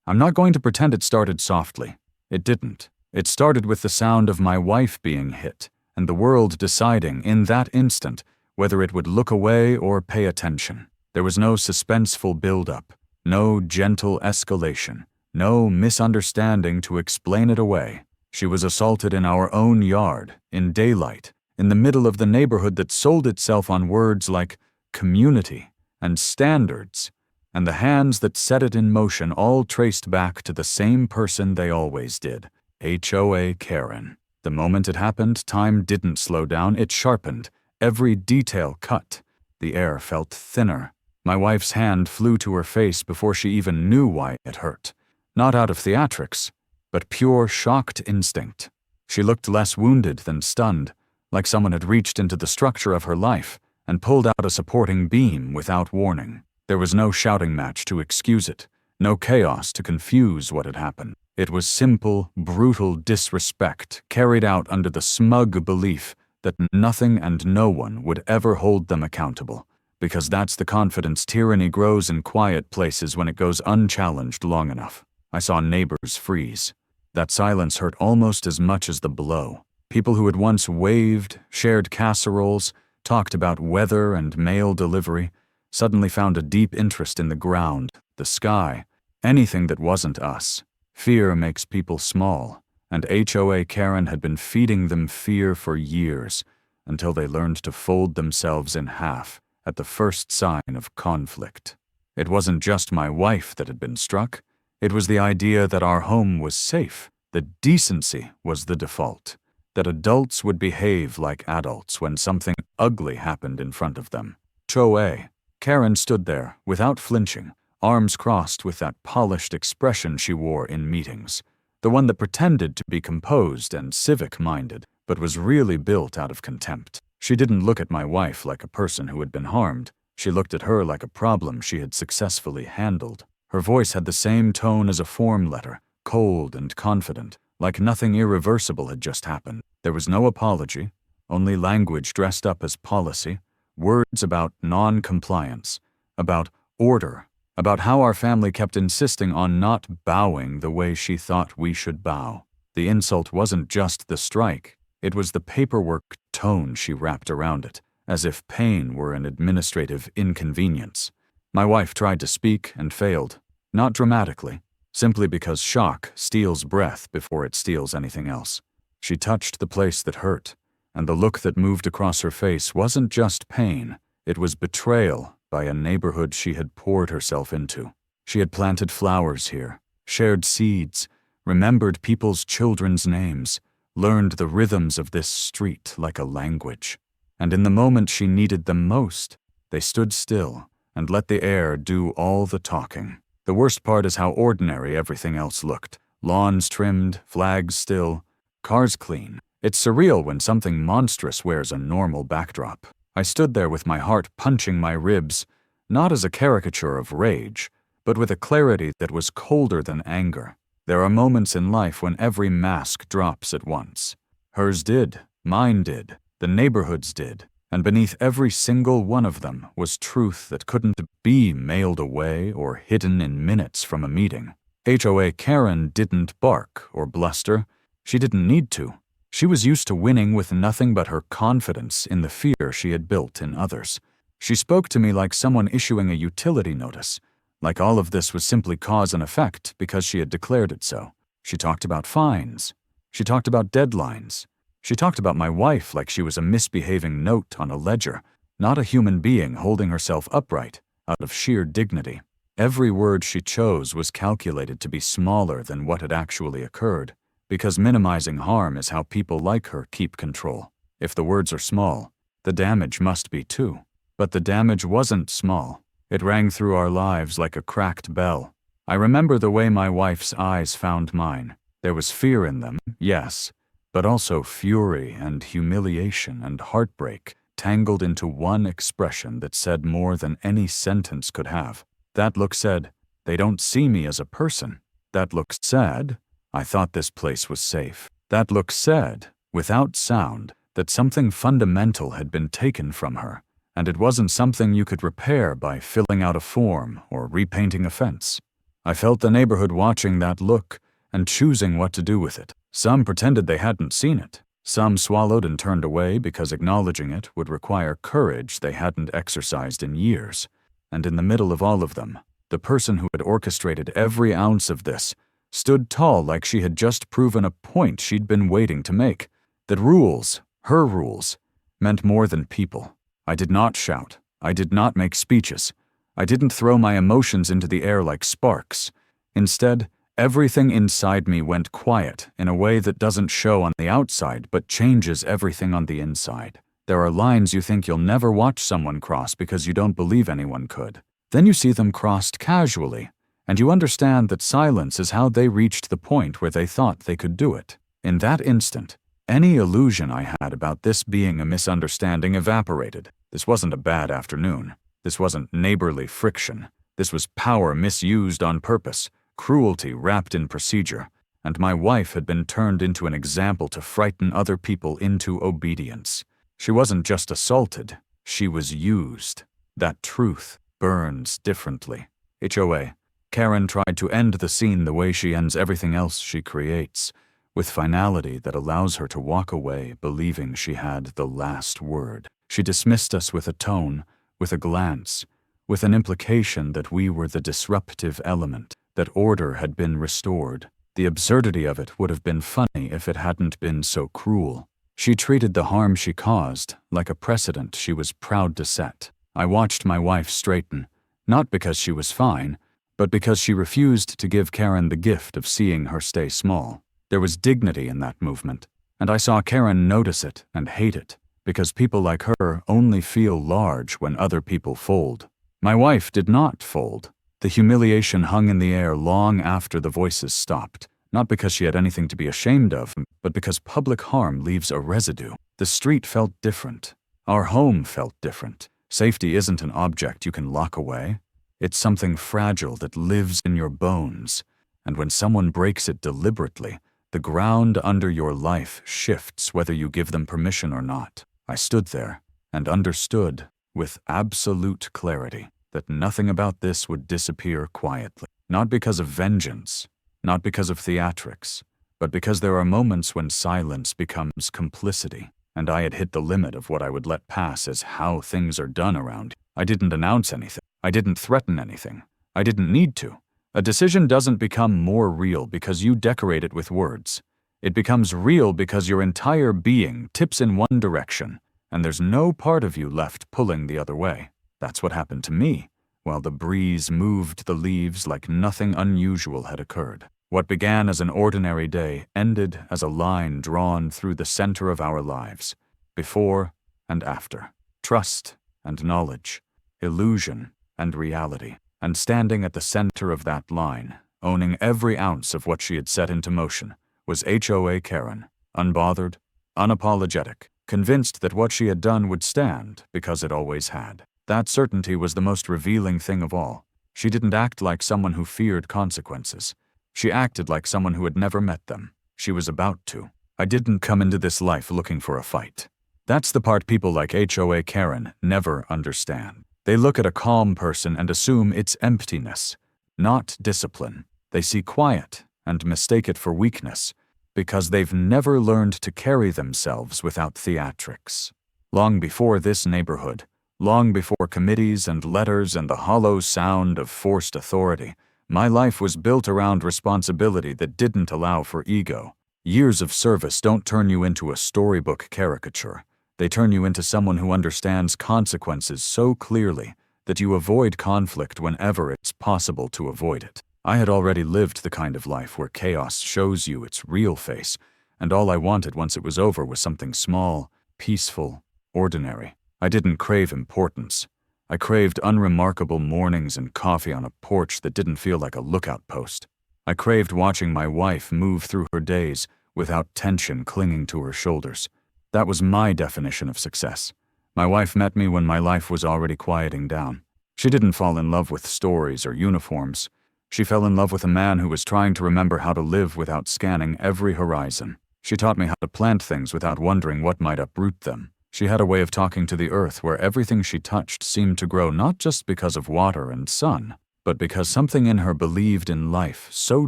I'm not going to pretend it started softly. It didn't. It started with the sound of my wife being hit, and the world deciding in that instant whether it would look away or pay attention. There was no suspenseful build-up, no gentle escalation, no misunderstanding to explain it away. She was assaulted in our own yard, in daylight, in the middle of the neighborhood that sold itself on words like community and standards, and the hands that set it in motion all traced back to the same person they always did, HOA Karen. The moment it happened, time didn't slow down, it sharpened, every detail cut. The air felt thinner. My wife's hand flew to her face before she even knew why it hurt. Not out of theatrics, but pure shocked instinct. She looked less wounded than stunned, like someone had reached into the structure of her life and pulled out a supporting beam without warning. There was no shouting match to excuse it, no chaos to confuse what had happened. It was simple, brutal disrespect carried out under the smug belief that nothing and no one would ever hold them accountable, because that's the confidence tyranny grows in quiet places when it goes unchallenged long enough. I saw neighbors freeze. That silence hurt almost as much as the blow. People who had once waved, shared casseroles, talked about weather and mail delivery, suddenly found a deep interest in the ground, the sky, anything that wasn't us. Fear makes people small, and HOA Karen had been feeding them fear for years, until they learned to fold themselves in half at the first sign of conflict. It wasn't just my wife that had been struck. It was the idea that our home was safe, that decency was the default, that adults would behave like adults when something ugly happened in front of them. HOA Karen stood there, without flinching, arms crossed with that polished expression she wore in meetings, the one that pretended to be composed and civic-minded, but was really built out of contempt. She didn't look at my wife like a person who had been harmed. She looked at her like a problem she had successfully handled. Her voice had the same tone as a form letter, cold and confident, like nothing irreversible had just happened. There was no apology, only language dressed up as policy, words about non-compliance, about order, about how our family kept insisting on not bowing the way she thought we should bow. The insult wasn't just the strike, it was the paperwork tone she wrapped around it, as if pain were an administrative inconvenience. My wife tried to speak and failed, not dramatically, simply because shock steals breath before it steals anything else. She touched the place that hurt, and the look that moved across her face wasn't just pain, it was betrayal by a neighborhood she had poured herself into. She had planted flowers here, shared seeds, remembered people's children's names, learned the rhythms of this street like a language. And in the moment she needed them most, they stood still and let the air do all the talking. The worst part is how ordinary everything else looked. Lawns trimmed, flags still, cars clean. It's surreal when something monstrous wears a normal backdrop. I stood there with my heart punching my ribs, not as a caricature of rage, but with a clarity that was colder than anger. There are moments in life when every mask drops at once. Hers did, mine did, the neighborhood's did, and beneath every single one of them was truth that couldn't be mailed away or hidden in minutes from a meeting. HOA Karen didn't bark or bluster. She didn't need to. She was used to winning with nothing but her confidence in the fear she had built in others. She spoke to me like someone issuing a utility notice, like all of this was simply cause and effect because she had declared it so. She talked about fines. She talked about deadlines. She talked about my wife like she was a misbehaving note on a ledger, not a human being holding herself upright out of sheer dignity. Every word she chose was calculated to be smaller than what had actually occurred, because minimizing harm is how people like her keep control. If the words are small, the damage must be too. But the damage wasn't small. It rang through our lives like a cracked bell. I remember the way my wife's eyes found mine. There was fear in them, yes, but also fury and humiliation and heartbreak tangled into one expression that said more than any sentence could have. That look said, "They don't see me as a person." That look said, "I thought this place was safe." That look said, without sound, that something fundamental had been taken from her, and it wasn't something you could repair by filling out a form or repainting a fence. I felt the neighborhood watching that look and choosing what to do with it. Some pretended they hadn't seen it. Some swallowed and turned away because acknowledging it would require courage they hadn't exercised in years. And in the middle of all of them, the person who had orchestrated every ounce of this stood tall like she had just proven a point she'd been waiting to make. That rules, her rules, meant more than people. I did not shout. I did not make speeches. I didn't throw my emotions into the air like sparks. Instead, everything inside me went quiet in a way that doesn't show on the outside but changes everything on the inside. There are lines you think you'll never watch someone cross because you don't believe anyone could. Then you see them crossed casually, and you understand that silence is how they reached the point where they thought they could do it. In that instant, any illusion I had about this being a misunderstanding evaporated. This wasn't a bad afternoon. This wasn't neighborly friction. This was power misused on purpose, cruelty wrapped in procedure, and my wife had been turned into an example to frighten other people into obedience. She wasn't just assaulted, she was used. That truth burns differently. HOA Karen tried to end the scene the way she ends everything else she creates, with finality that allows her to walk away believing she had the last word. She dismissed us with a tone, with a glance, with an implication that we were the disruptive element, that order had been restored. The absurdity of it would have been funny if it hadn't been so cruel. She treated the harm she caused like a precedent she was proud to set. I watched my wife straighten, not because she was fine, but because she refused to give Karen the gift of seeing her stay small. There was dignity in that movement, and I saw Karen notice it and hate it, because people like her only feel large when other people fold. My wife did not fold. The humiliation hung in the air long after the voices stopped, not because she had anything to be ashamed of, but because public harm leaves a residue. The street felt different. Our home felt different. Safety isn't an object you can lock away. It's something fragile that lives in your bones, and when someone breaks it deliberately, the ground under your life shifts whether you give them permission or not. I stood there and understood with absolute clarity that nothing about this would disappear quietly. Not because of vengeance, not because of theatrics, but because there are moments when silence becomes complicity, and I had hit the limit of what I would let pass as how things are done around here. I didn't announce anything. I didn't threaten anything. I didn't need to. A decision doesn't become more real because you decorate it with words. It becomes real because your entire being tips in one direction, and there's no part of you left pulling the other way. That's what happened to me, while the breeze moved the leaves like nothing unusual had occurred. What began as an ordinary day ended as a line drawn through the center of our lives, before and after. Trust and knowledge, illusion and reality. And standing at the center of that line, owning every ounce of what she had set into motion, was HOA Karen, unbothered, unapologetic, convinced that what she had done would stand because it always had. That certainty was the most revealing thing of all. She didn't act like someone who feared consequences. She acted like someone who had never met them. She was about to. I didn't come into this life looking for a fight. That's the part people like HOA Karen never understand. They look at a calm person and assume it's emptiness, not discipline. They see quiet and mistake it for weakness because they've never learned to carry themselves without theatrics. Long before this neighborhood, long before committees and letters and the hollow sound of forced authority, my life was built around responsibility that didn't allow for ego. Years of service don't turn you into a storybook caricature. They turn you into someone who understands consequences so clearly that you avoid conflict whenever it's possible to avoid it. I had already lived the kind of life where chaos shows you its real face, and all I wanted once it was over was something small, peaceful, ordinary. I didn't crave importance. I craved unremarkable mornings and coffee on a porch that didn't feel like a lookout post. I craved watching my wife move through her days without tension clinging to her shoulders. That was my definition of success. My wife met me when my life was already quieting down. She didn't fall in love with stories or uniforms. She fell in love with a man who was trying to remember how to live without scanning every horizon. She taught me how to plant things without wondering what might uproot them. She had a way of talking to the earth where everything she touched seemed to grow not just because of water and sun, but because something in her believed in life so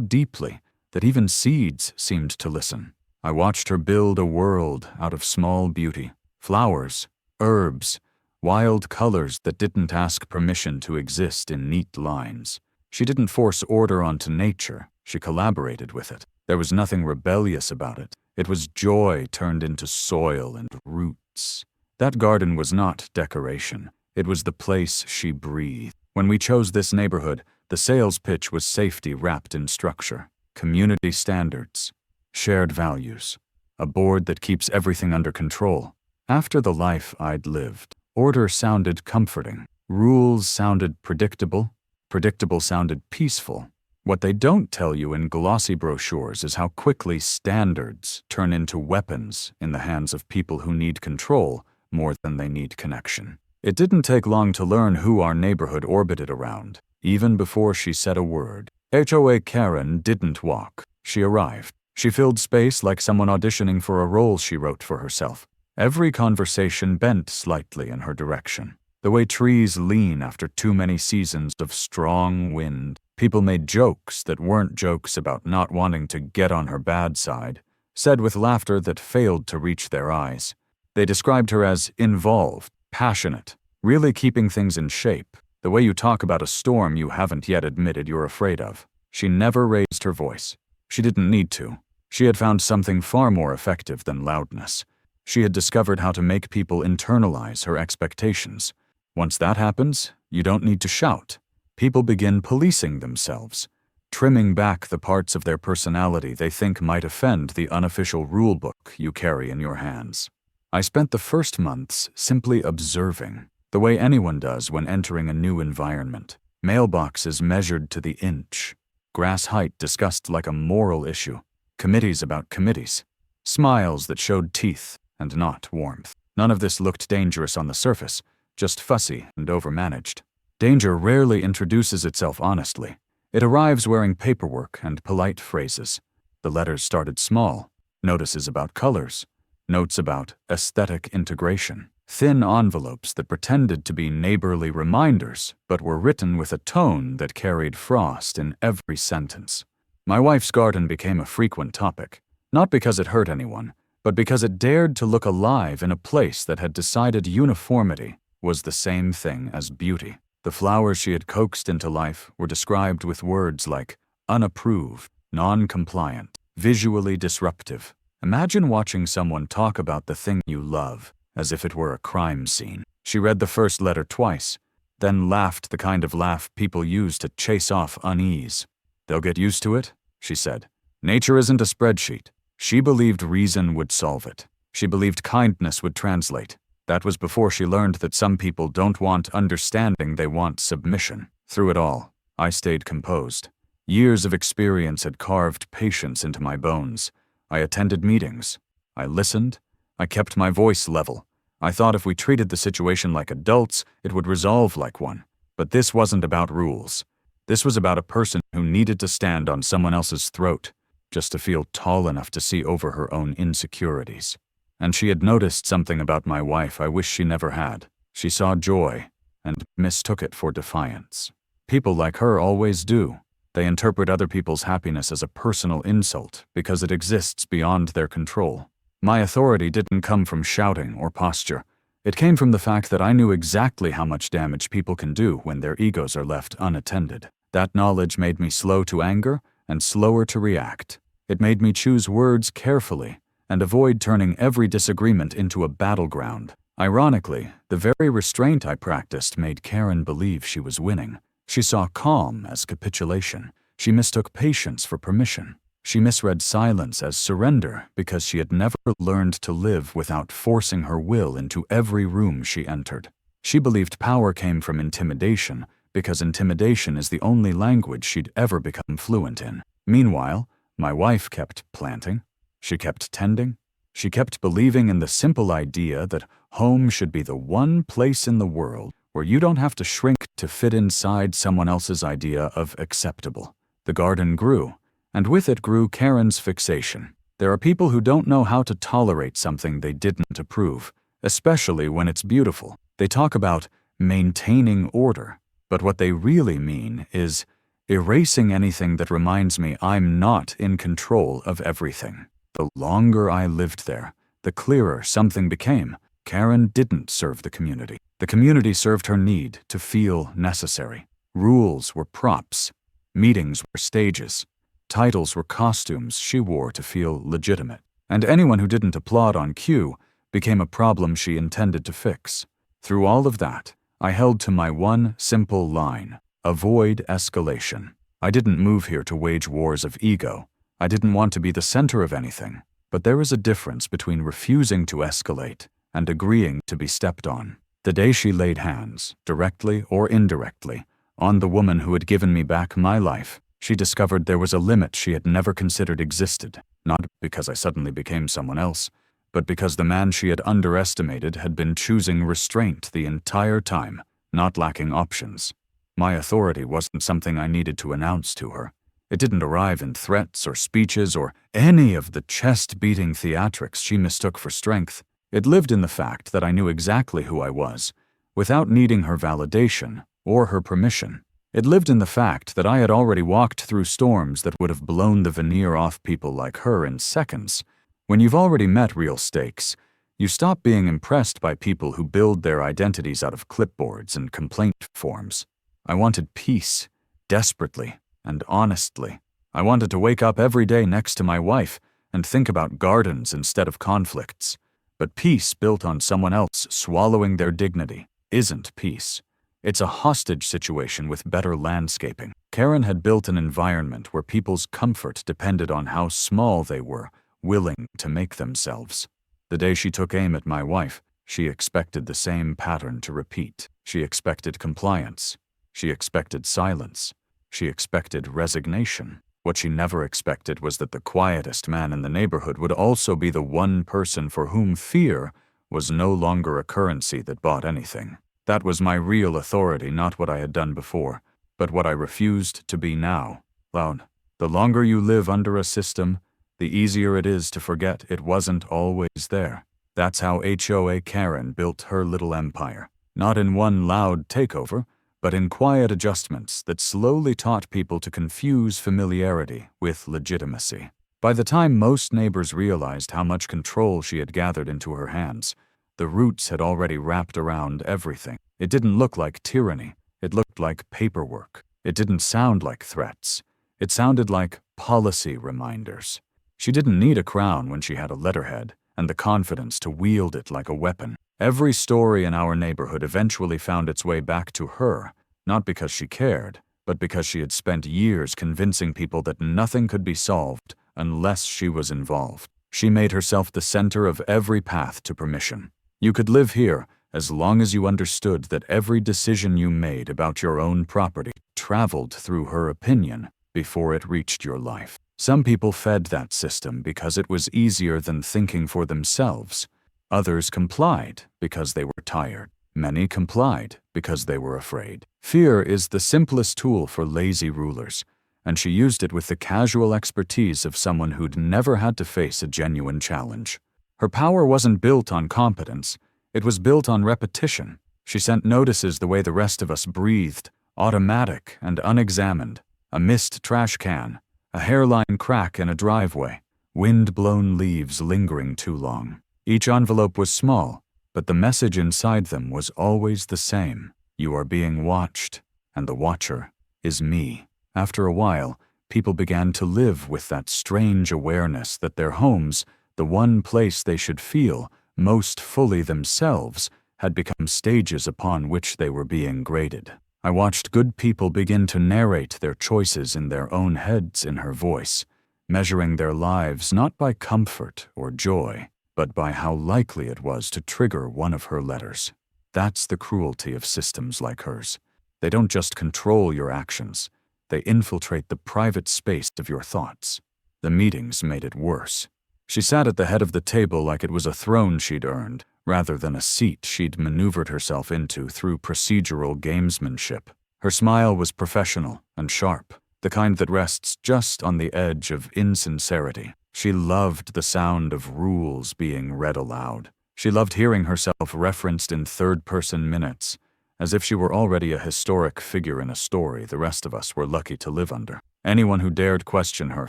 deeply that even seeds seemed to listen. I watched her build a world out of small beauty, flowers, herbs, wild colors that didn't ask permission to exist in neat lines. She didn't force order onto nature, she collaborated with it. There was nothing rebellious about it. It was joy turned into soil and roots. That garden was not decoration. It was the place she breathed. When we chose this neighborhood, the sales pitch was safety wrapped in structure, community standards, shared values, a board that keeps everything under control. After the life I'd lived, order sounded comforting. Rules sounded predictable. Predictable sounded peaceful. What they don't tell you in glossy brochures is how quickly standards turn into weapons in the hands of people who need control more than they need connection. It didn't take long to learn who our neighborhood orbited around, even before she said a word. HOA Karen didn't walk. She arrived. She filled space like someone auditioning for a role she wrote for herself. Every conversation bent slightly in her direction. The way trees lean after too many seasons of strong wind. People made jokes that weren't jokes about not wanting to get on her bad side, said with laughter that failed to reach their eyes. They described her as involved, passionate, really keeping things in shape, the way you talk about a storm you haven't yet admitted you're afraid of. She never raised her voice. She didn't need to. She had found something far more effective than loudness. She had discovered how to make people internalize her expectations. Once that happens, you don't need to shout. People begin policing themselves, trimming back the parts of their personality they think might offend the unofficial rulebook you carry in your hands. I spent the first months simply observing, the way anyone does when entering a new environment. Mailboxes measured to the inch. Grass height discussed like a moral issue. Committees about committees. Smiles that showed teeth and not warmth. None of this looked dangerous on the surface, just fussy and overmanaged. Danger rarely introduces itself honestly. It arrives wearing paperwork and polite phrases. The letters started small. Notices about colors. Notes about aesthetic integration. Thin envelopes that pretended to be neighborly reminders, but were written with a tone that carried frost in every sentence. My wife's garden became a frequent topic, not because it hurt anyone, but because it dared to look alive in a place that had decided uniformity was the same thing as beauty. The flowers she had coaxed into life were described with words like unapproved, non-compliant, visually disruptive. Imagine watching someone talk about the thing you love as if it were a crime scene. She read the first letter twice, then laughed the kind of laugh people use to chase off unease. "They'll get used to it," she said. "Nature isn't a spreadsheet." She believed reason would solve it. She believed kindness would translate. That was before she learned that some people don't want understanding, they want submission. Through it all, I stayed composed. Years of experience had carved patience into my bones. I attended meetings. I listened. I kept my voice level. I thought if we treated the situation like adults, it would resolve like one. But this wasn't about rules. This was about a person who needed to stand on someone else's throat, just to feel tall enough to see over her own insecurities. And she had noticed something about my wife I wish she never had. She saw joy and mistook it for defiance. People like her always do. They interpret other people's happiness as a personal insult because it exists beyond their control. My authority didn't come from shouting or posture. It came from the fact that I knew exactly how much damage people can do when their egos are left unattended. That knowledge made me slow to anger and slower to react. It made me choose words carefully and avoid turning every disagreement into a battleground. Ironically, the very restraint I practiced made Karen believe she was winning. She saw calm as capitulation. She mistook patience for permission. She misread silence as surrender because she had never learned to live without forcing her will into every room she entered. She believed power came from intimidation because intimidation is the only language she'd ever become fluent in. Meanwhile, my wife kept planting. She kept tending. She kept believing in the simple idea that home should be the one place in the world where you don't have to shrink to fit inside someone else's idea of acceptable. The garden grew, and with it grew Karen's fixation. There are people who don't know how to tolerate something they didn't approve, especially when it's beautiful. They talk about maintaining order, But what they really mean is erasing anything that reminds me I'm not in control of everything. The longer I lived there, the clearer something became. Karen didn't serve the community. The community served her need to feel necessary. Rules were props. Meetings were stages. Titles were costumes she wore to feel legitimate. And anyone who didn't applaud on cue became a problem she intended to fix. Through all of that, I held to my one simple line: avoid escalation. I didn't move here to wage wars of ego. I didn't want to be the center of anything. But there is a difference between refusing to escalate and agreeing to be stepped on. The day she laid hands, directly or indirectly, on the woman who had given me back my life, she discovered there was a limit she had never considered existed, not because I suddenly became someone else, but because the man she had underestimated had been choosing restraint the entire time, not lacking options. My authority wasn't something I needed to announce to her. It didn't arrive in threats or speeches or any of the chest-beating theatrics she mistook for strength. It lived in the fact that I knew exactly who I was, without needing her validation or her permission. It lived in the fact that I had already walked through storms that would have blown the veneer off people like her in seconds. When you've already met real stakes, you stop being impressed by people who build their identities out of clipboards and complaint forms. I wanted peace, desperately and honestly. I wanted to wake up every day next to my wife and think about gardens instead of conflicts. But peace built on someone else swallowing their dignity isn't peace. It's a hostage situation with better landscaping. Karen had built an environment where people's comfort depended on how small they were willing to make themselves. The day she took aim at my wife, she expected the same pattern to repeat. She expected compliance. She expected silence. She expected resignation. What she never expected was that the quietest man in the neighborhood would also be the one person for whom fear was no longer a currency that bought anything. That was my real authority, not what I had done before, but what I refused to be now. Loud. The longer you live under a system, the easier it is to forget it wasn't always there. That's how HOA Karen built her little empire. Not in one loud takeover, but in quiet adjustments that slowly taught people to confuse familiarity with legitimacy. By the time most neighbors realized how much control she had gathered into her hands, the roots had already wrapped around everything. It didn't look like tyranny. It looked like paperwork. It didn't sound like threats. It sounded like policy reminders. She didn't need a crown when she had a letterhead and the confidence to wield it like a weapon. Every story in our neighborhood eventually found its way back to her, not because she cared, but because she had spent years convincing people that nothing could be solved unless she was involved. She made herself the center of every path to permission. You could live here as long as you understood that every decision you made about your own property traveled through her opinion before it reached your life. Some people fed that system because it was easier than thinking for themselves. Others complied because they were tired. Many complied because they were afraid. Fear is the simplest tool for lazy rulers, and she used it with the casual expertise of someone who'd never had to face a genuine challenge. Her power wasn't built on competence, it was built on repetition. She sent notices the way the rest of us breathed, automatic and unexamined. A missed trash can, a hairline crack in a driveway, wind-blown leaves lingering too long. Each envelope was small, but the message inside them was always the same. You are being watched, and the watcher is me. After a while, people began to live with that strange awareness that their homes, the one place they should feel most fully themselves, had become stages upon which they were being graded. I watched good people begin to narrate their choices in their own heads in her voice, measuring their lives not by comfort or joy, but by how likely it was to trigger one of her letters. That's the cruelty of systems like hers. They don't just control your actions, they infiltrate the private space of your thoughts. The meetings made it worse. She sat at the head of the table like it was a throne she'd earned, rather than a seat she'd maneuvered herself into through procedural gamesmanship. Her smile was professional and sharp, the kind that rests just on the edge of insincerity. She loved the sound of rules being read aloud. She loved hearing herself referenced in third-person minutes, as if she were already a historic figure in a story the rest of us were lucky to live under. Anyone who dared question her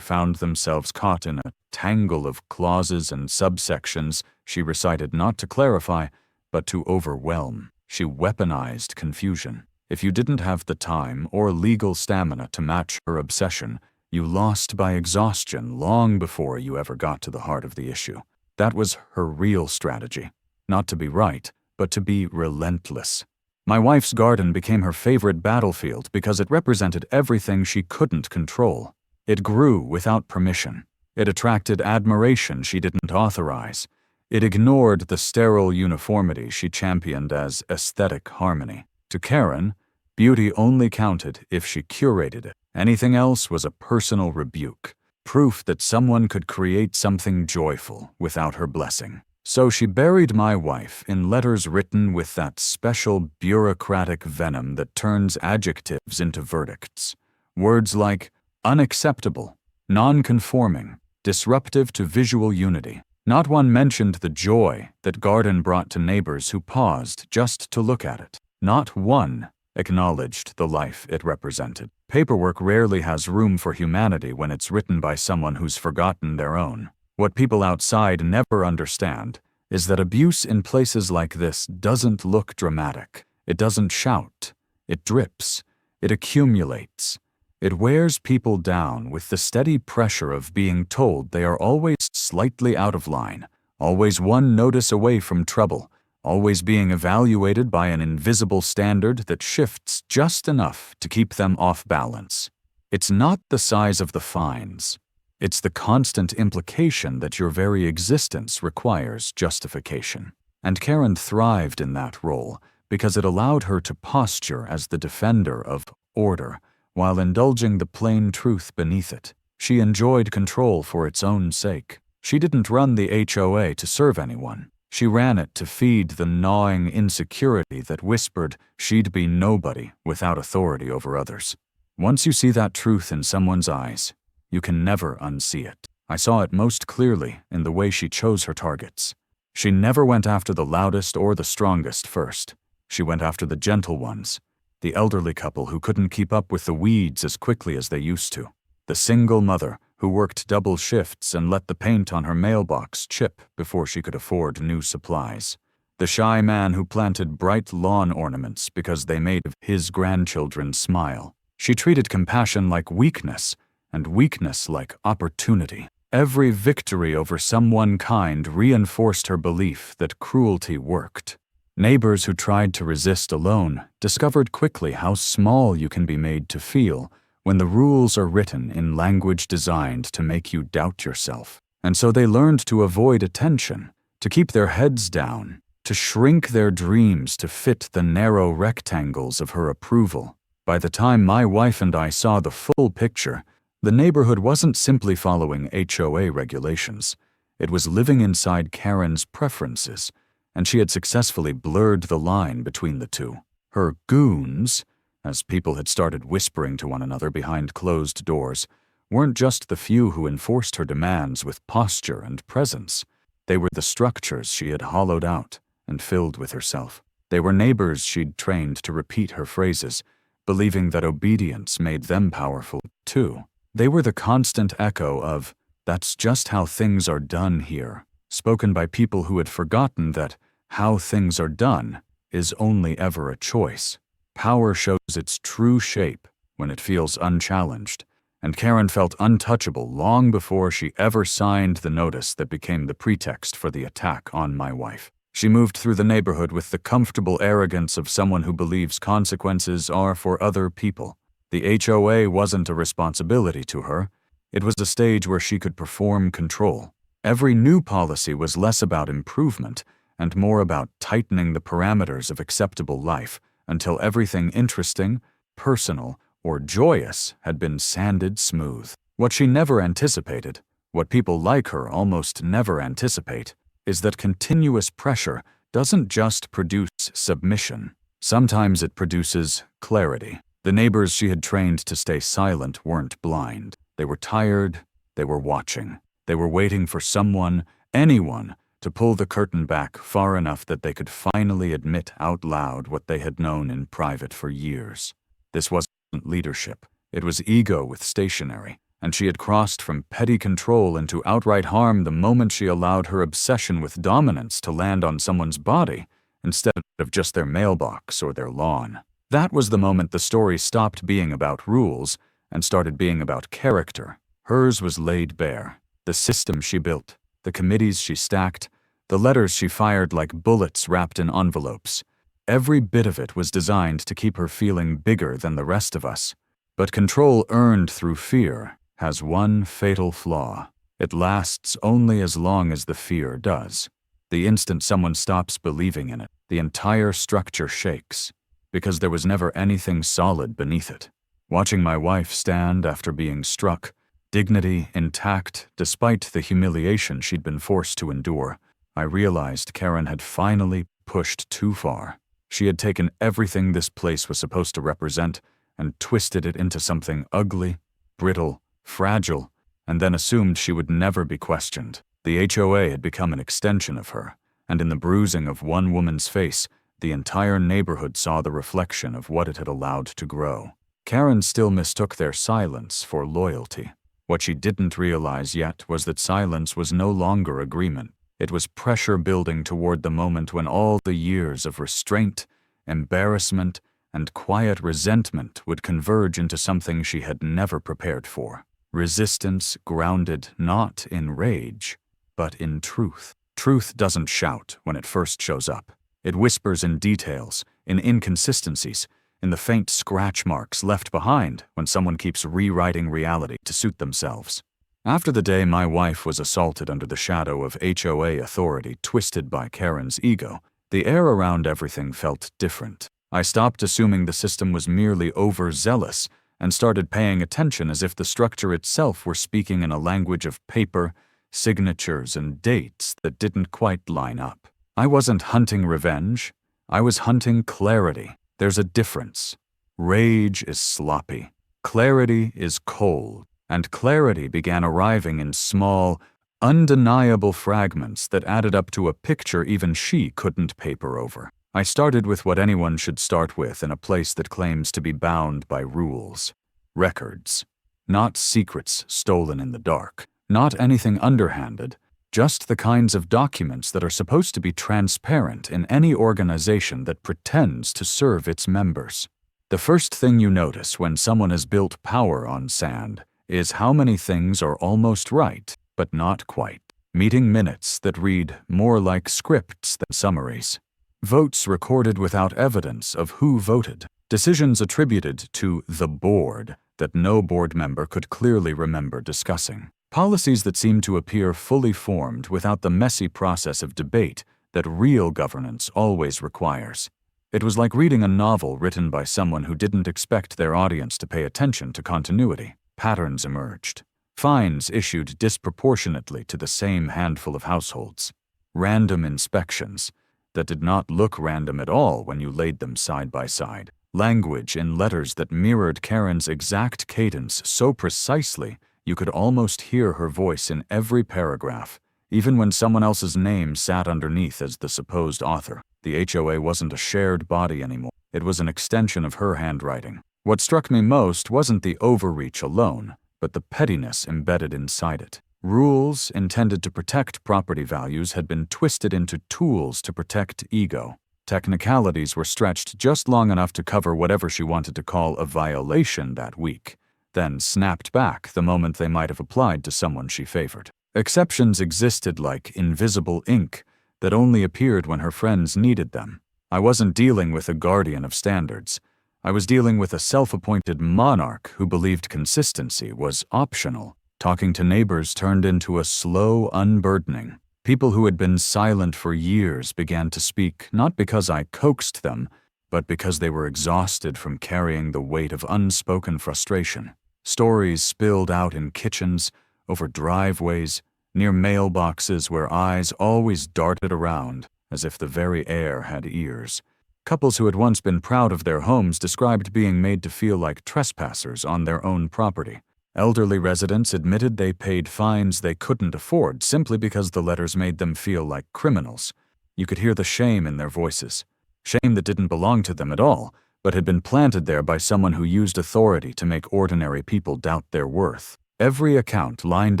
found themselves caught in a tangle of clauses and subsections she recited not to clarify, but to overwhelm. She weaponized confusion. If you didn't have the time or legal stamina to match her obsession, you lost by exhaustion long before you ever got to the heart of the issue. That was her real strategy. Not to be right, but to be relentless. My wife's garden became her favorite battlefield because it represented everything she couldn't control. It grew without permission. It attracted admiration she didn't authorize. It ignored the sterile uniformity she championed as aesthetic harmony. To Karen, beauty only counted if she curated it. Anything else was a personal rebuke, proof that someone could create something joyful without her blessing. So she buried my wife in letters written with that special bureaucratic venom that turns adjectives into verdicts. Words like unacceptable, non-conforming, disruptive to visual unity. Not one mentioned the joy that garden brought to neighbors who paused just to look at it. Not one acknowledged the life it represented. Paperwork rarely has room for humanity when it's written by someone who's forgotten their own. What people outside never understand is that abuse in places like this doesn't look dramatic. It doesn't shout. It drips. It accumulates. It wears people down with the steady pressure of being told they are always slightly out of line, always one notice away from trouble, always being evaluated by an invisible standard that shifts just enough to keep them off balance. It's not the size of the fines. It's the constant implication that your very existence requires justification. And Karen thrived in that role because it allowed her to posture as the defender of order while indulging the plain truth beneath it. She enjoyed control for its own sake. She didn't run the HOA to serve anyone. She ran it to feed the gnawing insecurity that whispered she'd be nobody without authority over others. Once you see that truth in someone's eyes, you can never unsee it. I saw it most clearly in the way she chose her targets. She never went after the loudest or the strongest first. She went after the gentle ones, the elderly couple who couldn't keep up with the weeds as quickly as they used to, the single mother who worked double shifts and let the paint on her mailbox chip before she could afford new supplies, the shy man who planted bright lawn ornaments because they made his grandchildren smile. She treated compassion like weakness, and weakness like opportunity. Every victory over someone kind reinforced her belief that cruelty worked. Neighbors who tried to resist alone discovered quickly how small you can be made to feel when the rules are written in language designed to make you doubt yourself. And so they learned to avoid attention, to keep their heads down, to shrink their dreams to fit the narrow rectangles of her approval. By the time my wife and I saw the full picture, the neighborhood wasn't simply following HOA regulations. It was living inside Karen's preferences, and she had successfully blurred the line between the two. Her goons, as people had started whispering to one another behind closed doors, weren't just the few who enforced her demands with posture and presence. They were the structures she had hollowed out and filled with herself. They were neighbors she'd trained to repeat her phrases, believing that obedience made them powerful, too. They were the constant echo of, "That's just how things are done here," spoken by people who had forgotten that how things are done is only ever a choice. Power shows its true shape when it feels unchallenged, and Karen felt untouchable long before she ever signed the notice that became the pretext for the attack on my wife. She moved through the neighborhood with the comfortable arrogance of someone who believes consequences are for other people. The HOA wasn't a responsibility to her. It was a stage where she could perform control. Every new policy was less about improvement and more about tightening the parameters of acceptable life until everything interesting, personal, or joyous had been sanded smooth. What she never anticipated, what people like her almost never anticipate, is that continuous pressure doesn't just produce submission. Sometimes it produces clarity. The neighbors she had trained to stay silent weren't blind. They were tired. They were watching. They were waiting for someone, anyone, to pull the curtain back far enough that they could finally admit out loud what they had known in private for years. This wasn't leadership. It was ego with stationery, and she had crossed from petty control into outright harm the moment she allowed her obsession with dominance to land on someone's body instead of just their mailbox or their lawn. That was the moment the story stopped being about rules and started being about character. Hers was laid bare. The system she built, the committees she stacked, the letters she fired like bullets wrapped in envelopes. Every bit of it was designed to keep her feeling bigger than the rest of us. But control earned through fear has one fatal flaw. It lasts only as long as the fear does. The instant someone stops believing in it, the entire structure shakes, because there was never anything solid beneath it. Watching my wife stand after being struck, dignity intact despite the humiliation she'd been forced to endure, I realized Karen had finally pushed too far. She had taken everything this place was supposed to represent and twisted it into something ugly, brittle, fragile, and then assumed she would never be questioned. The HOA had become an extension of her, and in the bruising of one woman's face, the entire neighborhood saw the reflection of what it had allowed to grow. Karen still mistook their silence for loyalty. What she didn't realize yet was that silence was no longer agreement. It was pressure building toward the moment when all the years of restraint, embarrassment, and quiet resentment would converge into something she had never prepared for. Resistance grounded not in rage, but in truth. Truth doesn't shout when it first shows up. It whispers in details, in inconsistencies, in the faint scratch marks left behind when someone keeps rewriting reality to suit themselves. After the day my wife was assaulted under the shadow of HOA authority twisted by Karen's ego, the air around everything felt different. I stopped assuming the system was merely overzealous and started paying attention as if the structure itself were speaking in a language of paper, signatures, and dates that didn't quite line up. I wasn't hunting revenge. I was hunting clarity. There's a difference. Rage is sloppy. Clarity is cold. And clarity began arriving in small, undeniable fragments that added up to a picture even she couldn't paper over. I started with what anyone should start with in a place that claims to be bound by rules. Records. Not secrets stolen in the dark. Not anything underhanded. Just the kinds of documents that are supposed to be transparent in any organization that pretends to serve its members. The first thing you notice when someone has built power on sand is how many things are almost right, but not quite. Meeting minutes that read more like scripts than summaries. Votes recorded without evidence of who voted. Decisions attributed to the board that no board member could clearly remember discussing. Policies that seem to appear fully formed without the messy process of debate that real governance always requires. It was like reading a novel written by someone who didn't expect their audience to pay attention to continuity. Patterns emerged. Fines issued disproportionately to the same handful of households. Random inspections that did not look random at all when you laid them side by side. Language in letters that mirrored Karen's exact cadence so precisely you could almost hear her voice in every paragraph, even when someone else's name sat underneath as the supposed author. The HOA wasn't a shared body anymore. It was an extension of her handwriting. What struck me most wasn't the overreach alone, but the pettiness embedded inside it. Rules intended to protect property values had been twisted into tools to protect ego. Technicalities were stretched just long enough to cover whatever she wanted to call a violation that week, then snapped back the moment they might have applied to someone she favored. Exceptions existed like invisible ink that only appeared when her friends needed them. I wasn't dealing with a guardian of standards. I was dealing with a self-appointed monarch who believed consistency was optional. Talking to neighbors turned into a slow unburdening. People who had been silent for years began to speak not because I coaxed them, but because they were exhausted from carrying the weight of unspoken frustration. Stories spilled out in kitchens, over driveways, near mailboxes where eyes always darted around as if the very air had ears. Couples who had once been proud of their homes described being made to feel like trespassers on their own property. Elderly residents admitted they paid fines they couldn't afford simply because the letters made them feel like criminals. You could hear the shame in their voices. Shame that didn't belong to them at all, but had been planted there by someone who used authority to make ordinary people doubt their worth. Every account lined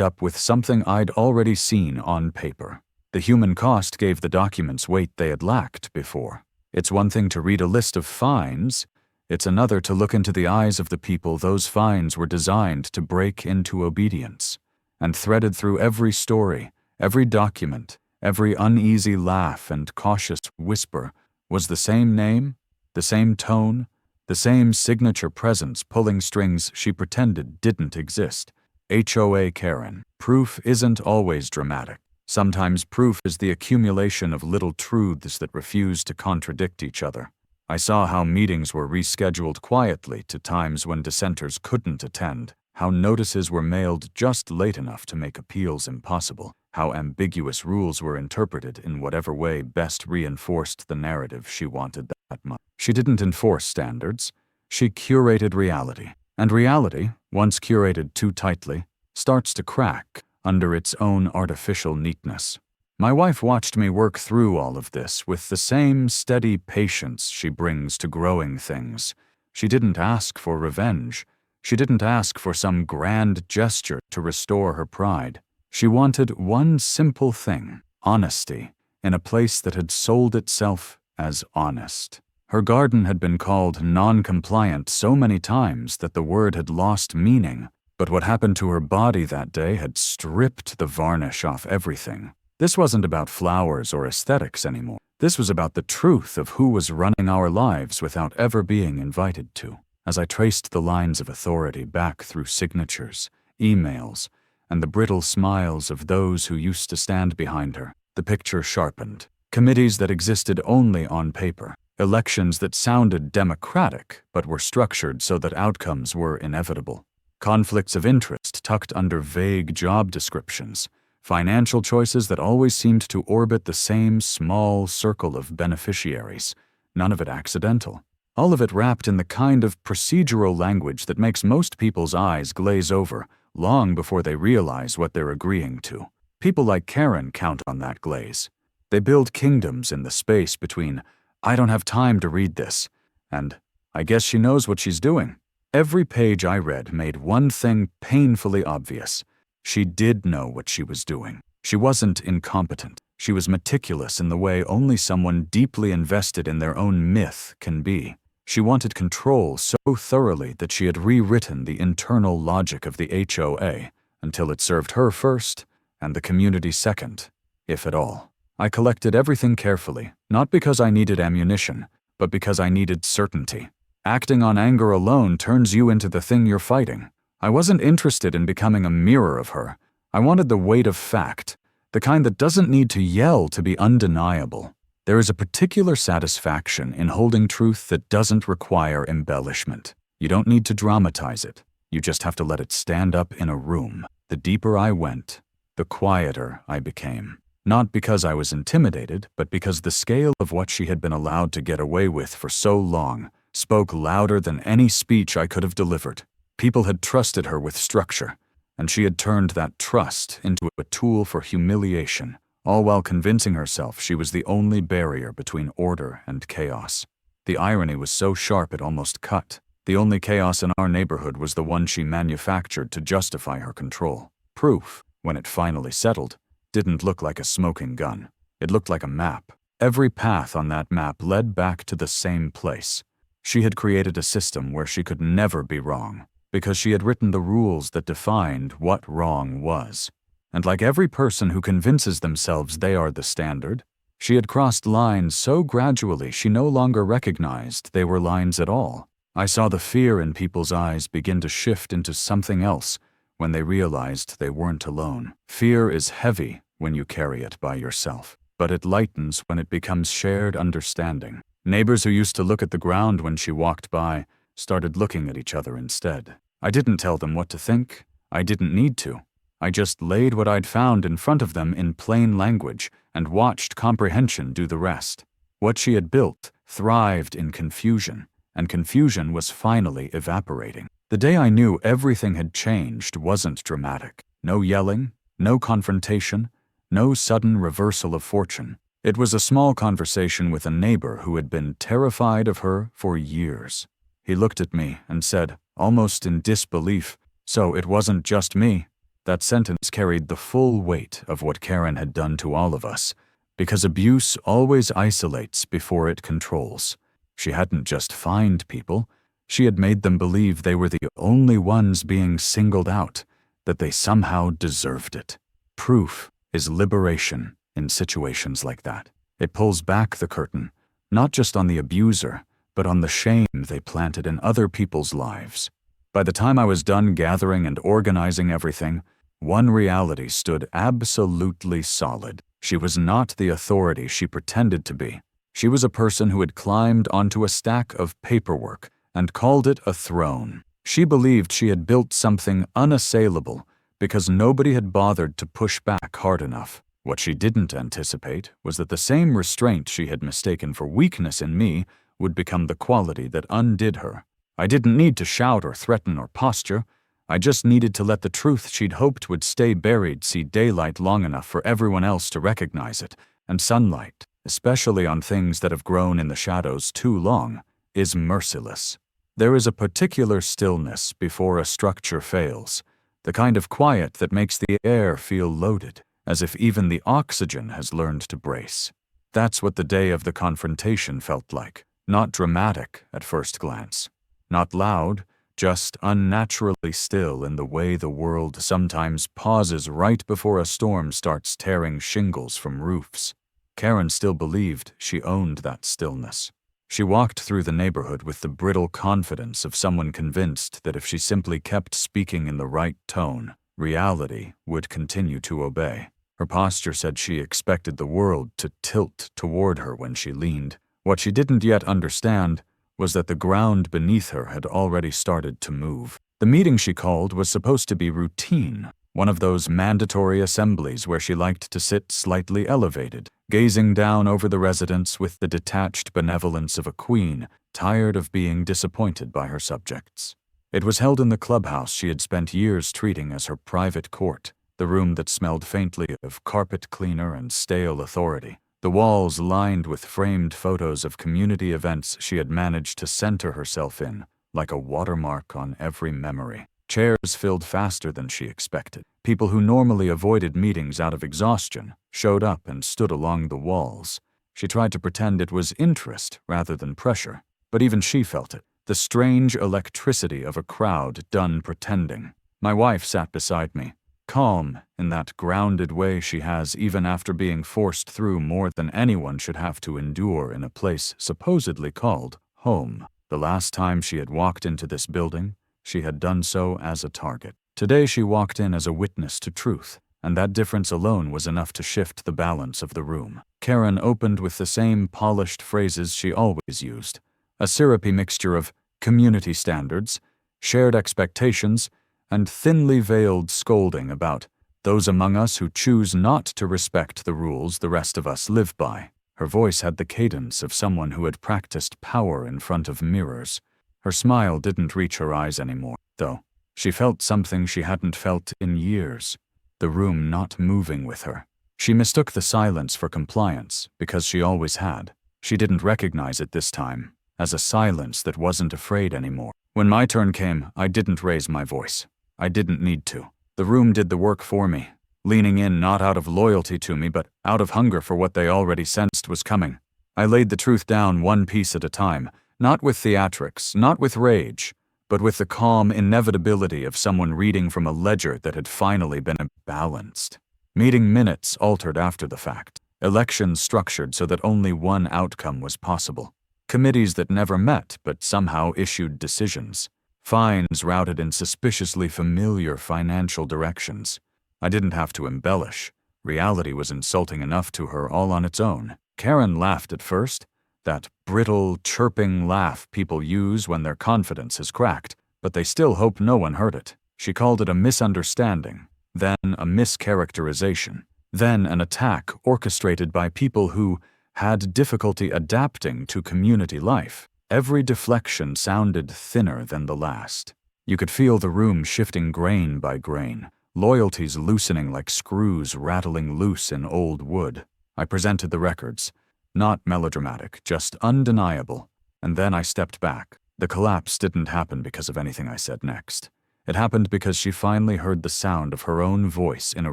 up with something I'd already seen on paper. The human cost gave the documents weight they had lacked before. It's one thing to read a list of fines. It's another to look into the eyes of the people those fines were designed to break into obedience. And threaded through every story, every document, every uneasy laugh and cautious whisper was the same name, the same tone, the same signature presence pulling strings she pretended didn't exist. HOA Karen. Proof isn't always dramatic. Sometimes proof is the accumulation of little truths that refuse to contradict each other. I saw how meetings were rescheduled quietly to times when dissenters couldn't attend, how notices were mailed just late enough to make appeals impossible, how ambiguous rules were interpreted in whatever way best reinforced the narrative she wanted that much. She didn't enforce standards. She curated reality. And reality, once curated too tightly, starts to crack under its own artificial neatness. My wife watched me work through all of this with the same steady patience she brings to growing things. She didn't ask for revenge. She didn't ask for some grand gesture to restore her pride. She wanted one simple thing: honesty, in a place that had sold itself as honest. Her garden had been called non-compliant so many times that the word had lost meaning, but what happened to her body that day had stripped the varnish off everything. This wasn't about flowers or aesthetics anymore. This was about the truth of who was running our lives without ever being invited to. As I traced the lines of authority back through signatures, emails, and the brittle smiles of those who used to stand behind her, the picture sharpened. Committees that existed only on paper. Elections that sounded democratic but were structured so that outcomes were inevitable. Conflicts of interest tucked under vague job descriptions. Financial choices that always seemed to orbit the same small circle of beneficiaries. None of it accidental. All of it wrapped in the kind of procedural language that makes most people's eyes glaze over long before they realize what they're agreeing to. People like Karen count on that glaze. They build kingdoms in the space between "I don't have time to read this" and "I guess she knows what she's doing." Every page I read made one thing painfully obvious. She did know what she was doing. She wasn't incompetent. She was meticulous in the way only someone deeply invested in their own myth can be. She wanted control so thoroughly that she had rewritten the internal logic of the HOA until it served her first and the community second, if at all. I collected everything carefully, not because I needed ammunition, but because I needed certainty. Acting on anger alone turns you into the thing you're fighting. I wasn't interested in becoming a mirror of her. I wanted the weight of fact, the kind that doesn't need to yell to be undeniable. There is a particular satisfaction in holding truth that doesn't require embellishment. You don't need to dramatize it. You just have to let it stand up in a room. The deeper I went, the quieter I became. Not because I was intimidated, but because the scale of what she had been allowed to get away with for so long spoke louder than any speech I could have delivered. People had trusted her with structure, and she had turned that trust into a tool for humiliation, all while convincing herself she was the only barrier between order and chaos. The irony was so sharp it almost cut. The only chaos in our neighborhood was the one she manufactured to justify her control. Proof, when it finally settled, didn't look like a smoking gun. It looked like a map. Every path on that map led back to the same place. She had created a system where she could never be wrong, because she had written the rules that defined what wrong was. And like every person who convinces themselves they are the standard, she had crossed lines so gradually she no longer recognized they were lines at all. I saw the fear in people's eyes begin to shift into something else when they realized they weren't alone. Fear is heavy when you carry it by yourself, but it lightens when it becomes shared understanding. Neighbors who used to look at the ground when she walked by started looking at each other instead. I didn't tell them what to think. I didn't need to. I just laid what I'd found in front of them in plain language and watched comprehension do the rest. What she had built thrived in confusion, and confusion was finally evaporating. The day I knew everything had changed wasn't dramatic. No yelling, no confrontation, no sudden reversal of fortune. It was a small conversation with a neighbor who had been terrified of her for years. He looked at me and said, almost in disbelief, "So it wasn't just me." That sentence carried the full weight of what Karen had done to all of us, because abuse always isolates before it controls. She hadn't just fined people, she had made them believe they were the only ones being singled out, that they somehow deserved it. Proof is liberation in situations like that. It pulls back the curtain, not just on the abuser, but on the shame they planted in other people's lives. By the time I was done gathering and organizing everything, one reality stood absolutely solid. She was not the authority she pretended to be. She was a person who had climbed onto a stack of paperwork and called it a throne. She believed she had built something unassailable because nobody had bothered to push back hard enough. What she didn't anticipate was that the same restraint she had mistaken for weakness in me would become the quality that undid her. I didn't need to shout or threaten or posture. I just needed to let the truth she'd hoped would stay buried see daylight long enough for everyone else to recognize it, and sunlight, especially on things that have grown in the shadows too long, is merciless. There is a particular stillness before a structure fails, the kind of quiet that makes the air feel loaded, as if even the oxygen has learned to brace. That's what the day of the confrontation felt like. Not dramatic at first glance. Not loud, just unnaturally still in the way the world sometimes pauses right before a storm starts tearing shingles from roofs. Karen still believed she owned that stillness. She walked through the neighborhood with the brittle confidence of someone convinced that if she simply kept speaking in the right tone, reality would continue to obey. Her posture said she expected the world to tilt toward her when she leaned. What she didn't yet understand was that the ground beneath her had already started to move. The meeting she called was supposed to be routine, one of those mandatory assemblies where she liked to sit slightly elevated, gazing down over the residents with the detached benevolence of a queen, tired of being disappointed by her subjects. It was held in the clubhouse she had spent years treating as her private court, the room that smelled faintly of carpet cleaner and stale authority. The walls lined with framed photos of community events she had managed to center herself in, like a watermark on every memory. Chairs filled faster than she expected. People who normally avoided meetings out of exhaustion showed up and stood along the walls. She tried to pretend it was interest rather than pressure, but even she felt it, the strange electricity of a crowd done pretending. My wife sat beside me, calm in that grounded way she has even after being forced through more than anyone should have to endure in a place supposedly called home. The last time she had walked into this building, she had done so as a target. Today she walked in as a witness to truth, and that difference alone was enough to shift the balance of the room. Karen opened with the same polished phrases she always used, a syrupy mixture of community standards, shared expectations, and thinly veiled scolding about those among us who choose not to respect the rules the rest of us live by. Her voice had the cadence of someone who had practiced power in front of mirrors. Her smile didn't reach her eyes anymore, though. She felt something she hadn't felt in years, the room not moving with her. She mistook the silence for compliance, because she always had. She didn't recognize it this time, as a silence that wasn't afraid anymore. When my turn came, I didn't raise my voice. I didn't need to. The room did the work for me, leaning in not out of loyalty to me, but out of hunger for what they already sensed was coming. I laid the truth down one piece at a time, not with theatrics, not with rage, but with the calm inevitability of someone reading from a ledger that had finally been balanced. Meeting minutes altered after the fact. Elections structured so that only one outcome was possible. Committees that never met but somehow issued decisions. Fines routed in suspiciously familiar financial directions. I didn't have to embellish. Reality was insulting enough to her all on its own. Karen laughed at first, that brittle, chirping laugh people use when their confidence is cracked, but they still hope no one heard it. She called it a misunderstanding, then a mischaracterization, then an attack orchestrated by people who had difficulty adapting to community life. Every deflection sounded thinner than the last. You could feel the room shifting grain by grain, loyalties loosening like screws rattling loose in old wood. I presented the records. Not melodramatic, just undeniable. And then I stepped back. The collapse didn't happen because of anything I said next. It happened because she finally heard the sound of her own voice in a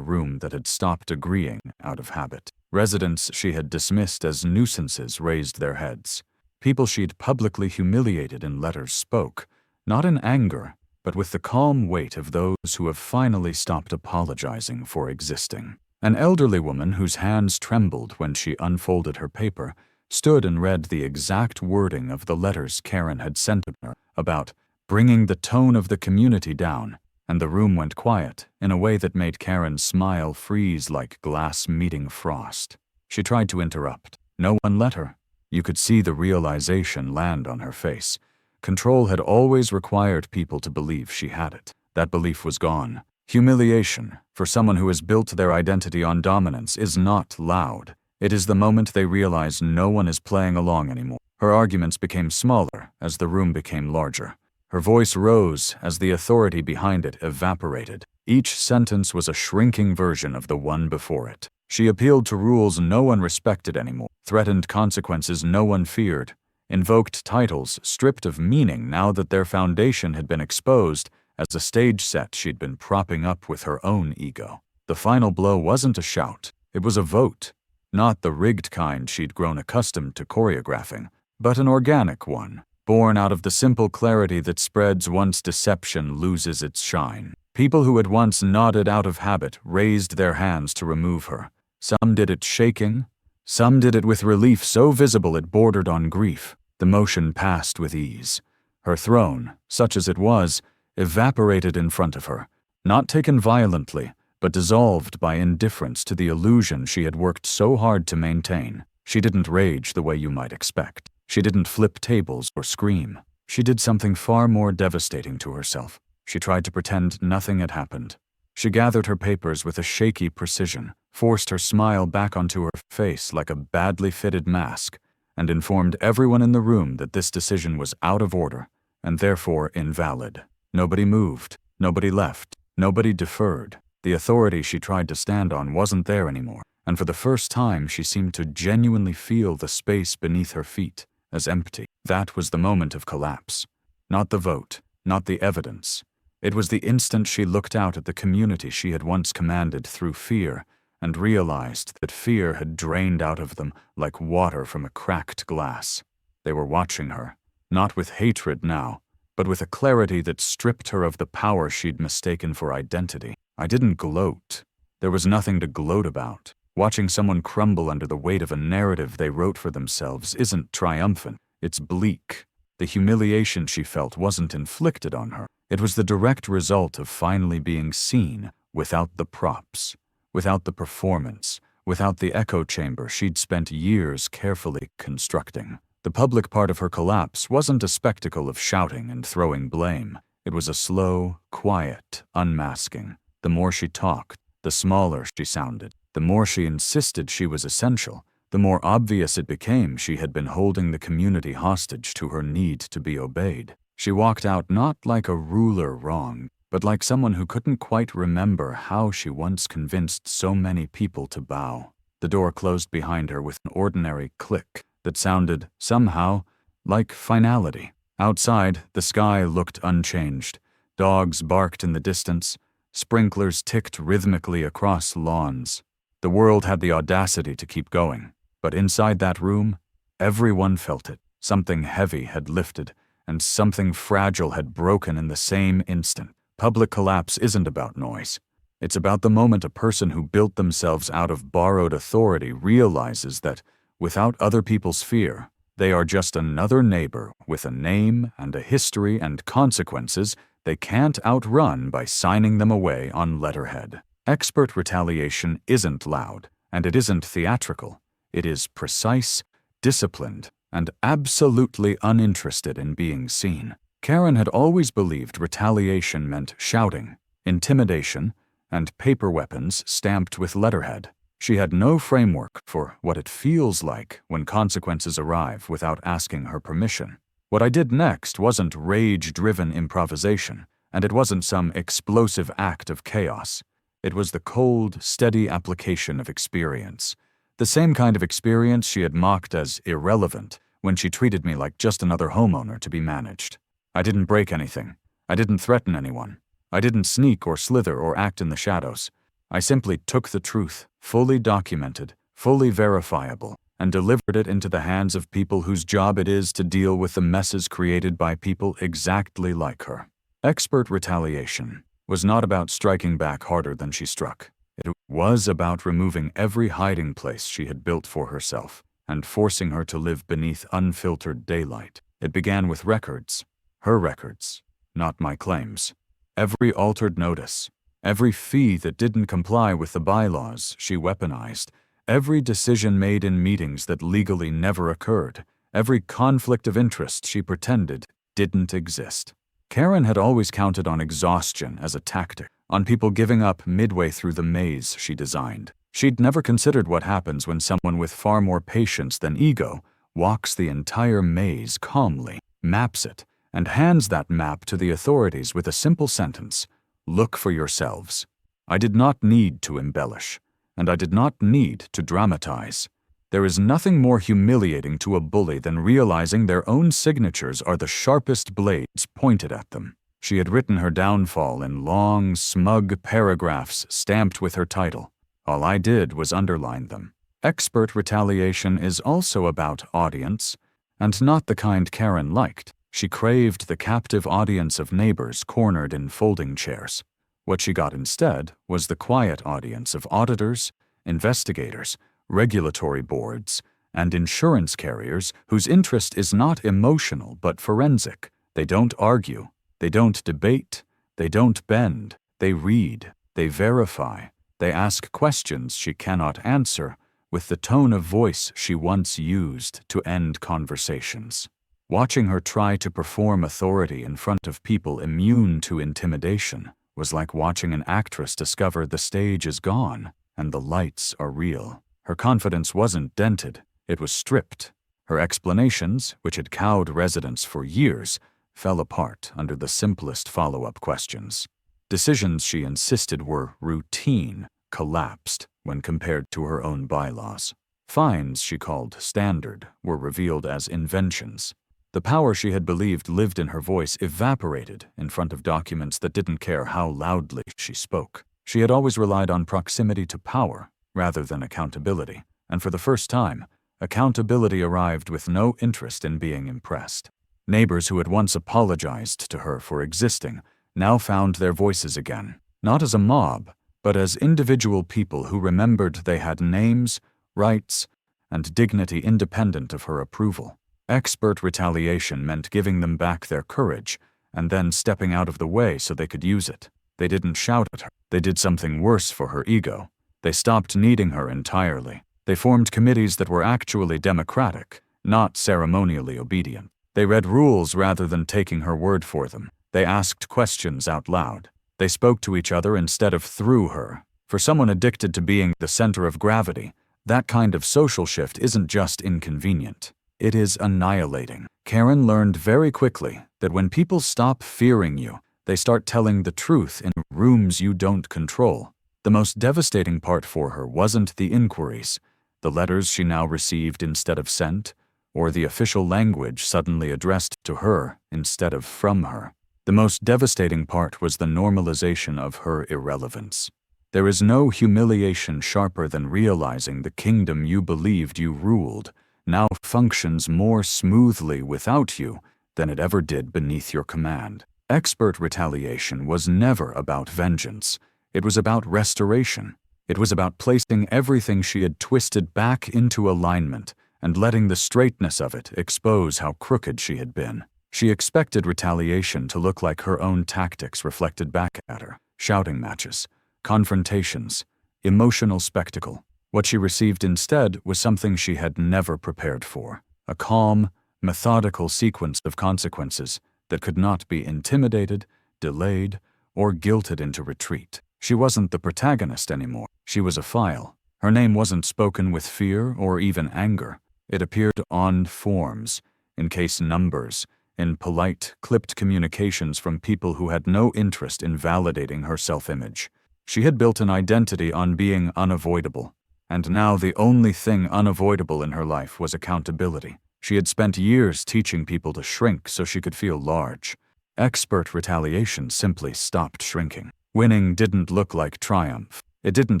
room that had stopped agreeing out of habit. Residents she had dismissed as nuisances raised their heads. People she'd publicly humiliated in letters spoke, not in anger, but with the calm weight of those who have finally stopped apologizing for existing. An elderly woman whose hands trembled when she unfolded her paper stood and read the exact wording of the letters Karen had sent her about bringing the tone of the community down, and the room went quiet in a way that made Karen's smile freeze like glass meeting frost. She tried to interrupt. No one let her. You could see the realization land on her face. Control had always required people to believe she had it. That belief was gone. Humiliation, for someone who has built their identity on dominance, is not loud. It is the moment they realize no one is playing along anymore. Her arguments became smaller as the room became larger. Her voice rose as the authority behind it evaporated. Each sentence was a shrinking version of the one before it. She appealed to rules no one respected anymore, threatened consequences no one feared, invoked titles stripped of meaning now that their foundation had been exposed as a stage set she'd been propping up with her own ego. The final blow wasn't a shout, it was a vote. Not the rigged kind she'd grown accustomed to choreographing, but an organic one, born out of the simple clarity that spreads once deception loses its shine. People who had once nodded out of habit raised their hands to remove her. Some did it shaking, some did it with relief so visible it bordered on grief. The motion passed with ease. Her throne, such as it was, evaporated in front of her, not taken violently, but dissolved by indifference to the illusion she had worked so hard to maintain. She didn't rage the way you might expect. She didn't flip tables or scream. She did something far more devastating to herself. She tried to pretend nothing had happened. She gathered her papers with a shaky precision, forced her smile back onto her face like a badly fitted mask, and informed everyone in the room that this decision was out of order and therefore invalid. Nobody moved, nobody left, nobody deferred. The authority she tried to stand on wasn't there anymore, and for the first time she seemed to genuinely feel the space beneath her feet as empty. That was the moment of collapse. Not the vote, not the evidence. It was the instant she looked out at the community she had once commanded through fear and realized that fear had drained out of them like water from a cracked glass. They were watching her, not with hatred now, but with a clarity that stripped her of the power she'd mistaken for identity. I didn't gloat. There was nothing to gloat about. Watching someone crumble under the weight of a narrative they wrote for themselves isn't triumphant, it's bleak. The humiliation she felt wasn't inflicted on her. It was the direct result of finally being seen without the props, without the performance, without the echo chamber she'd spent years carefully constructing. The public part of her collapse wasn't a spectacle of shouting and throwing blame. It was a slow, quiet unmasking. The more she talked, the smaller she sounded. The more she insisted she was essential, the more obvious it became she had been holding the community hostage to her need to be obeyed. She walked out not like a ruler wronged, but like someone who couldn't quite remember how she once convinced so many people to bow. The door closed behind her with an ordinary click that sounded, somehow, like finality. Outside, the sky looked unchanged. Dogs barked in the distance. Sprinklers ticked rhythmically across lawns. The world had the audacity to keep going. But inside that room, everyone felt it. Something heavy had lifted, and something fragile had broken in the same instant. Public collapse isn't about noise. It's about the moment a person who built themselves out of borrowed authority realizes that, without other people's fear, they are just another neighbor with a name and a history and consequences they can't outrun by signing them away on letterhead. Expert retaliation isn't loud, and it isn't theatrical. It is precise, disciplined, and absolutely uninterested in being seen. Karen had always believed retaliation meant shouting, intimidation, and paper weapons stamped with letterhead. She had no framework for what it feels like when consequences arrive without asking her permission. What I did next wasn't rage-driven improvisation. And it wasn't some explosive act of chaos. It was the cold, steady application of experience. The same kind of experience she had mocked as irrelevant when she treated me like just another homeowner to be managed. I didn't break anything. I didn't threaten anyone. I didn't sneak or slither or act in the shadows. I simply took the truth, fully documented, fully verifiable, and delivered it into the hands of people whose job it is to deal with the messes created by people exactly like her. Expert retaliation was not about striking back harder than she struck. It was about removing every hiding place she had built for herself and forcing her to live beneath unfiltered daylight. It began with records, her records, not my claims. Every altered notice, every fee that didn't comply with the bylaws she weaponized, every decision made in meetings that legally never occurred, every conflict of interest she pretended didn't exist. Karen had always counted on exhaustion as a tactic, on people giving up midway through the maze she designed. She'd never considered what happens when someone with far more patience than ego walks the entire maze calmly, maps it, and hands that map to the authorities with a simple sentence: "Look for yourselves." I did not need to embellish, and I did not need to dramatize. There is nothing more humiliating to a bully than realizing their own signatures are the sharpest blades pointed at them. She had written her downfall in long, smug paragraphs stamped with her title. All I did was underline them. Expert retaliation is also about audience, and not the kind Karen liked. She craved the captive audience of neighbors cornered in folding chairs. What she got instead was the quiet audience of auditors, investigators, regulatory boards, and insurance carriers whose interest is not emotional but forensic. They don't argue, they don't debate, they don't bend, they read, they verify, they ask questions she cannot answer with the tone of voice she once used to end conversations. Watching her try to perform authority in front of people immune to intimidation was like watching an actress discover the stage is gone and the lights are real. Her confidence wasn't dented, it was stripped. Her explanations, which had cowed residents for years, fell apart under the simplest follow-up questions. Decisions she insisted were routine collapsed when compared to her own bylaws. Fines she called standard were revealed as inventions. The power she had believed lived in her voice evaporated in front of documents that didn't care how loudly she spoke. She had always relied on proximity to power rather than accountability, and for the first time, accountability arrived with no interest in being impressed. Neighbors who had once apologized to her for existing now found their voices again, not as a mob, but as individual people who remembered they had names, rights, and dignity independent of her approval. Expert retaliation meant giving them back their courage and then stepping out of the way so they could use it. They didn't shout at her. They did something worse for her ego. They stopped needing her entirely. They formed committees that were actually democratic, not ceremonially obedient. They read rules rather than taking her word for them. They asked questions out loud. They spoke to each other instead of through her. For someone addicted to being the center of gravity, that kind of social shift isn't just inconvenient. It is annihilating. Karen learned very quickly that when people stop fearing you, they start telling the truth in rooms you don't control. The most devastating part for her wasn't the inquiries, the letters she now received instead of sent, or the official language suddenly addressed to her instead of from her. The most devastating part was the normalization of her irrelevance. There is no humiliation sharper than realizing the kingdom you believed you ruled now functions more smoothly without you than it ever did beneath your command. Expert retaliation was never about vengeance. It was about restoration. It was about placing everything she had twisted back into alignment and letting the straightness of it expose how crooked she had been. She expected retaliation to look like her own tactics reflected back at her: shouting matches, confrontations, emotional spectacle. What she received instead was something she had never prepared for: a calm, methodical sequence of consequences that could not be intimidated, delayed, or guilted into retreat. She wasn't the protagonist anymore. She was a file. Her name wasn't spoken with fear or even anger. It appeared on forms, in case numbers, in polite, clipped communications from people who had no interest in validating her self-image. She had built an identity on being unavoidable, and now the only thing unavoidable in her life was accountability. She had spent years teaching people to shrink so she could feel large. Expert retaliation simply stopped shrinking. Winning didn't look like triumph. It didn't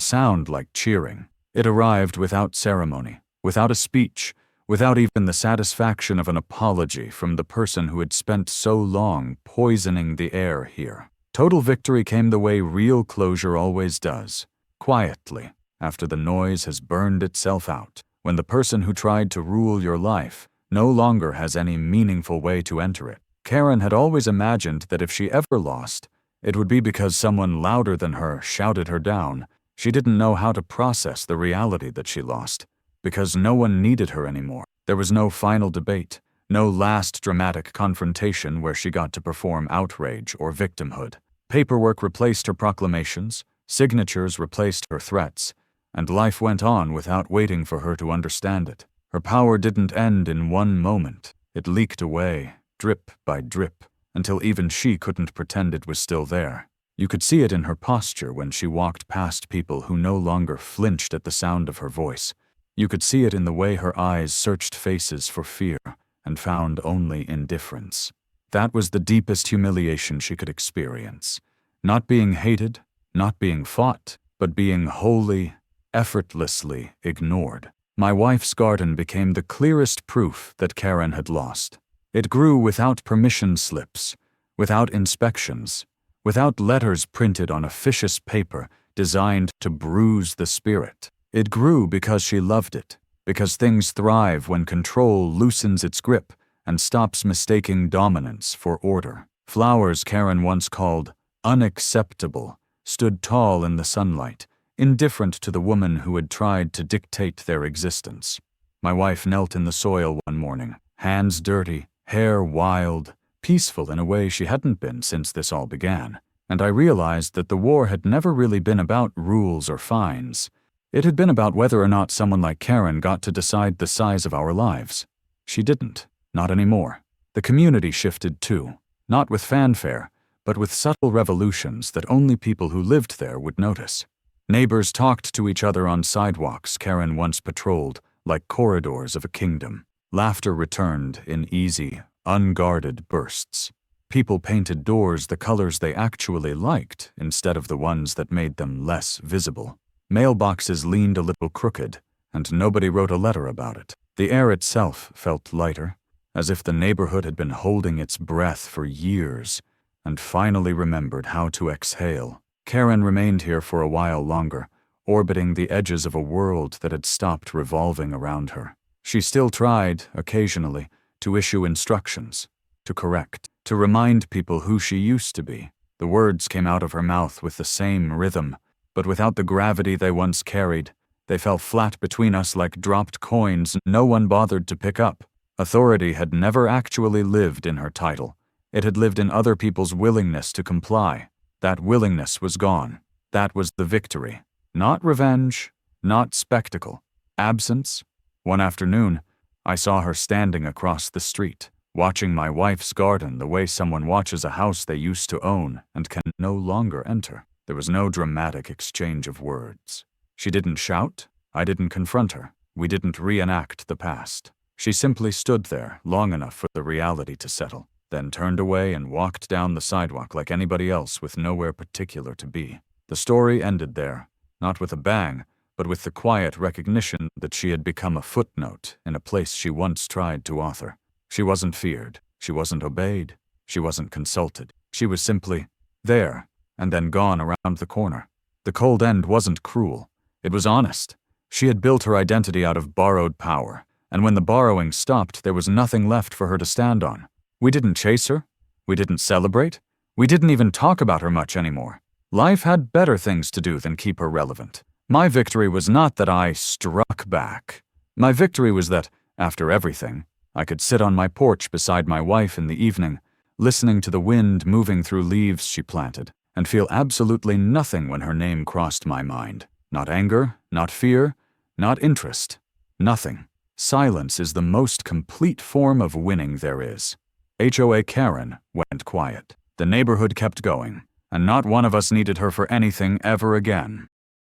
sound like cheering. It arrived without ceremony, without a speech, without even the satisfaction of an apology from the person who had spent so long poisoning the air here. Total victory came the way real closure always does, quietly, after the noise has burned itself out, when the person who tried to rule your life no longer has any meaningful way to enter it. Karen had always imagined that if she ever lost, it would be because someone louder than her shouted her down. She didn't know how to process the reality that she lost, because no one needed her anymore. There was no final debate, no last dramatic confrontation where she got to perform outrage or victimhood. Paperwork replaced her proclamations, signatures replaced her threats, and life went on without waiting for her to understand it. Her power didn't end in one moment. It leaked away, drip by drip, until even she couldn't pretend it was still there. You could see it in her posture when she walked past people who no longer flinched at the sound of her voice. You could see it in the way her eyes searched faces for fear and found only indifference. That was the deepest humiliation she could experience. Not being hated, not being fought, but being wholly, effortlessly ignored. My wife's garden became the clearest proof that Karen had lost. It grew without permission slips, without inspections, without letters printed on officious paper designed to bruise the spirit. It grew because she loved it, because things thrive when control loosens its grip and stops mistaking dominance for order. Flowers Karen once called unacceptable stood tall in the sunlight, indifferent to the woman who had tried to dictate their existence. My wife knelt in the soil one morning, hands dirty, hair wild, peaceful in a way she hadn't been since this all began, and I realized that the war had never really been about rules or fines. It had been about whether or not someone like Karen got to decide the size of our lives. She didn't, not anymore. The community shifted too, not with fanfare, but with subtle revolutions that only people who lived there would notice. Neighbors talked to each other on sidewalks Karen once patrolled like corridors of a kingdom. Laughter returned in easy, unguarded bursts. People painted doors the colors they actually liked instead of the ones that made them less visible. Mailboxes leaned a little crooked, and nobody wrote a letter about it. The air itself felt lighter, as if the neighborhood had been holding its breath for years and finally remembered how to exhale. Karen remained here for a while longer, orbiting the edges of a world that had stopped revolving around her. She still tried, occasionally, to issue instructions, to correct, to remind people who she used to be. The words came out of her mouth with the same rhythm, but without the gravity they once carried. They fell flat between us like dropped coins no one bothered to pick up. Authority had never actually lived in her title. It had lived in other people's willingness to comply. That willingness was gone. That was the victory. Not revenge, not spectacle. Absence. One afternoon, I saw her standing across the street, watching my wife's garden the way someone watches a house they used to own and can no longer enter. There was no dramatic exchange of words. She didn't shout. I didn't confront her. We didn't reenact the past. She simply stood there long enough for the reality to settle, then turned away and walked down the sidewalk like anybody else with nowhere particular to be. The story ended there, not with a bang, but with the quiet recognition that she had become a footnote in a place she once tried to author. She wasn't feared. She wasn't obeyed. She wasn't consulted. She was simply there, and then gone around the corner. The cold end wasn't cruel. It was honest. She had built her identity out of borrowed power, and when the borrowing stopped, there was nothing left for her to stand on. We didn't chase her. We didn't celebrate. We didn't even talk about her much anymore. Life had better things to do than keep her relevant. My victory was not that I struck back. My victory was that, after everything, I could sit on my porch beside my wife in the evening, listening to the wind moving through leaves she planted, and feel absolutely nothing when her name crossed my mind. Not anger, not fear, not interest. Nothing. Silence is the most complete form of winning there is. HOA Karen went quiet. The neighborhood kept going, and not one of us needed her for anything ever again.